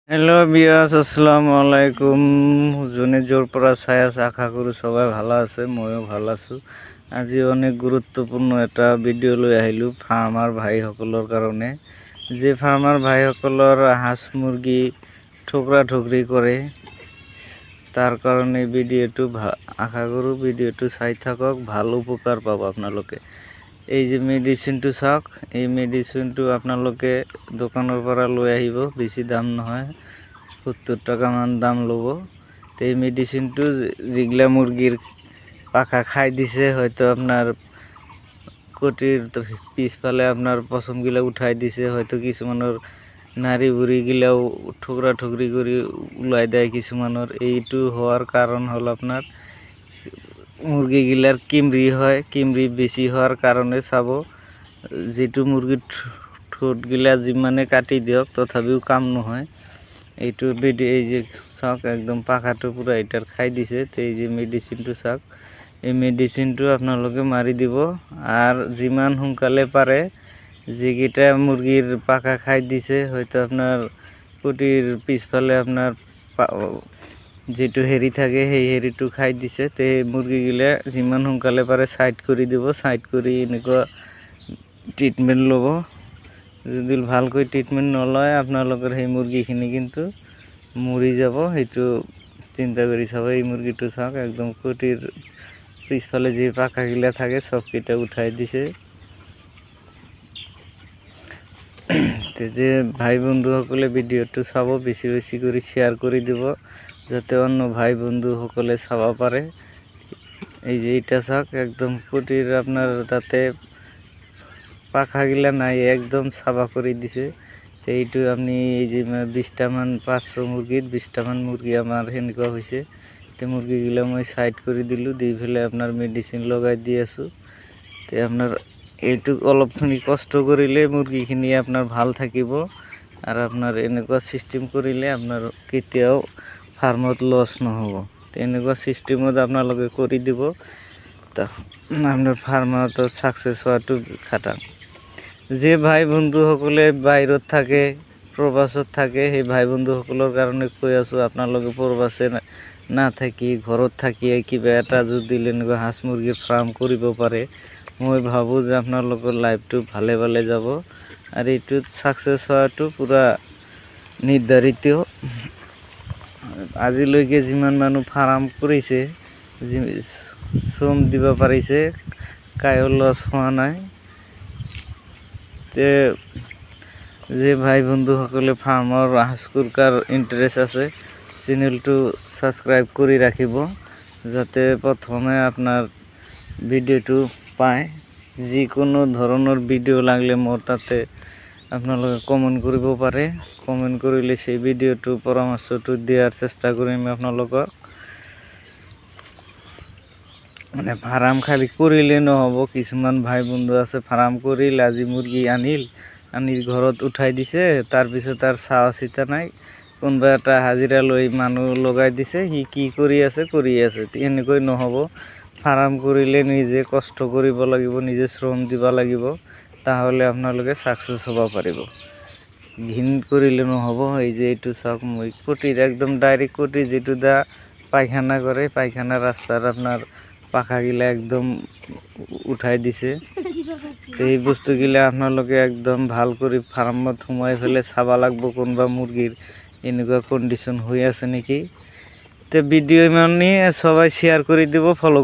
Hello বিয়াস, আসসালামু আলাইকুম। জনে জোর পরা ছায়াস আশা করি সবাই ভালো আছে, ময়ও ভালো আছো। আজি অনেক গুরুত্বপূর্ণ এটা ভিডিও লৈ আহিলোঁ ফাৰ্মাৰ ভাইসকলৰ কাৰণে। যে ফাৰ্মাৰ ভাইসকলৰ হাঁস মুৰ্গী ঠুকৰা ঠুকৰি কৰে, তাৰ কাৰণে ভিডিঅ'টো আশা কৰোঁ ভিডিঅ'টো চাই থাকক, ভাল উপকাৰ পাব আপোনালোকে। এই যে মেডিচিনটো চাওক, এই মেডিচিনটো আপোনালোকে দোকানৰ পৰা লৈ আহিব, বেছি দাম নহয়, 70 টাকামান দাম ল'ব। তো এই মেডিচিনটো যেগুলা মুরগির পাখা খাই দিছে, হয়তো আপনার কটির পিছফালে আপনার পশমগুলা উঠাই দিছে, হয়তো কিছুমানৰ নাড়ী বুড়িগিলাও ঠুকৰা ঠুকৰি কৰে উলাই দেয় কিছুমানৰ। এইটো হওয়ার কারণ হল আপনার মুরগিগিলার কিমরি হয়, কিমরি বেশি হওয়ার কারণে চাব, যেটো মুরগির ঠোঁটগিলা যিমানে কাটি দিয়ক তথাপিও কাম নহয়। এইটো এই যে চাওক, একদম পাখাটো পুরা এটার খাই দিছে। তো এই যে মেডিচিনটো চাওক, এই মেডিচিনটো আপোনালোকে মাৰি দিব। আৰ যিমান সোনকালে পাৰে, যেকেইটা মুৰগিৰ পাখা খাই দিছে, হয়তো আপনাৰ কুটিৰ পিছফালে আপনাৰ যেটো হেৰি থাকে সেই হেৰিটো খাই দিছে, তো এই মুৰগিগিলা যিমান সোনকালে পাৰে সাইড কৰি দিব। সাইড কৰি এনেকুৱা ট্ৰিটমেন্ট ল'ব। যদি ভালকৈ ট্ৰিটমেন্ট নলয় আপোনালোকৰ সেই মুৰগিখিনি কিন্তু মৰি যাব। সেইটো চিন্তা কৰি চাব। এই মুরগিটো চাওক, একদম কুটির পিছফালে যে পাখাগিলা থাকে সবকেইটা উঠাই দিছে। যে ভাই বন্ধুসকলে ভিডিঅ'টো চাব, বেছি বেছি কৰি শ্বেয়াৰ কৰি দিব, যাতে অন্য ভাই বন্ধুসকলে চাব পাৰে। এই যে এটা চাওক, একদম কুটির আপনার তাতে পাখাগিলা নাই, একদম সাফা করে দিছে। তো এইটো আপনি এই যে 20টামান 500 মুরগির 20টামান মুরগি আমার সেনেকুৱা হৈছে। তো মুৰগিগিলা মই সাইড কৰে দিলোঁ, দি ফেলে আপনাৰ মেডিসিন লগাই দি আছোঁ। তো আপনাৰ এইটো অলপখিনি কষ্ট কৰিলে মুৰগিখিনি আপনাৰ ভাল থাকিব। আৰ আপনাৰ এনেকুৱা সিস্টেম কৰিলে আপনাৰ কেতিয়াও ফাৰ্মত লস নহ'ব। তো এনেকুৱা সিস্টেমত আপোনালোকে কৰি দিব, তা আপনাৰ ফাৰ্মত সাকসেস হোৱাটো খাটাং। যে ভাই বন্ধুসকলে বাহিৰত থাকে, প্ৰবাসত থাকে, সেই ভাই বন্ধুসকলৰ কাৰণে কৈ আছোঁ, আপোনালোকে প্ৰবাসে না থাকি ঘৰত থাকিয়ে কিবা এটা যদি এনেকুৱা হাঁস মুৰগিৰ ফাৰ্ম কৰিব পাৰে, মই ভাবোঁ যে আপোনালোকৰ লাইফটো ভালে ভালে যাব। আৰু এইটোত সাকসেস হোৱাটো পুৰা নিৰ্ধাৰিত। আজিলৈকে যিমান মানুহ ফাৰ্ম কৰিছে, শ্ৰম দিব পাৰিছে, কায়ো লছ হোৱা নাই। যে ভাই বন্ধুসকলে ফাৰ্মৰ হাঁস কুকুৰাৰ ইণ্টাৰেষ্ট আছে, চেনেলটো ছাবস্ক্ৰাইব কৰি ৰাখিব, যাতে প্ৰথমে আপোনাৰ ভিডিঅ'টো পায়। যিকোনো ধৰণৰ ভিডিঅ' লাগিলে মোৰ তাতে আপোনালোকে কমেণ্ট কৰিব পাৰে। কমেণ্ট কৰিলে সেই ভিডিঅ'টো পৰামৰ্শটো দিয়াৰ চেষ্টা কৰিম আপোনালোকক। মানে ফাৰ্ম খালি কৰিলে নহ'ব, কিছুমান ভাই বন্ধু আছে ফাৰ্ম কৰিল, আজি মুৰগি আনি ঘৰত উঠাই দিছে, তাৰপিছত তাৰ চাৱা চিতা নাই, কোনোবা এটা হাজিৰা লৈ মানুহ লগাই দিছে, সি কি কৰি আছে। এনেকৈ নহ'ব। ফাৰ্ম কৰিলে নিজে কষ্ট কৰিব লাগিব, নিজে শ্ৰম দিব লাগিব, তাহলে আপোনালোকে সাকসেস হ'ব পাৰিব। ঘিন কৰিলে নহ'ব। এই যে এইটো চাওক, মই কুটিৰ একদম ডাইৰেক্ট কুটিৰ যেটো দা পায়খানা কৰে, পায়খানা ৰাস্তাৰ আপনার পাখাগিলা একদম উঠাই দিছে। তো এই বস্তুগিলা আপোনালোকে একদম ভাল কৰি ফাৰ্মত সোমাই ফেলে চাব লাগব, কোনোবা মুৰগিৰ এনেকুৱা কন্ডিশন হৈ আছে নেকি। তো ভিডিও ইমানেই, সবাই শেয়াৰ কৰে দিব, ফলো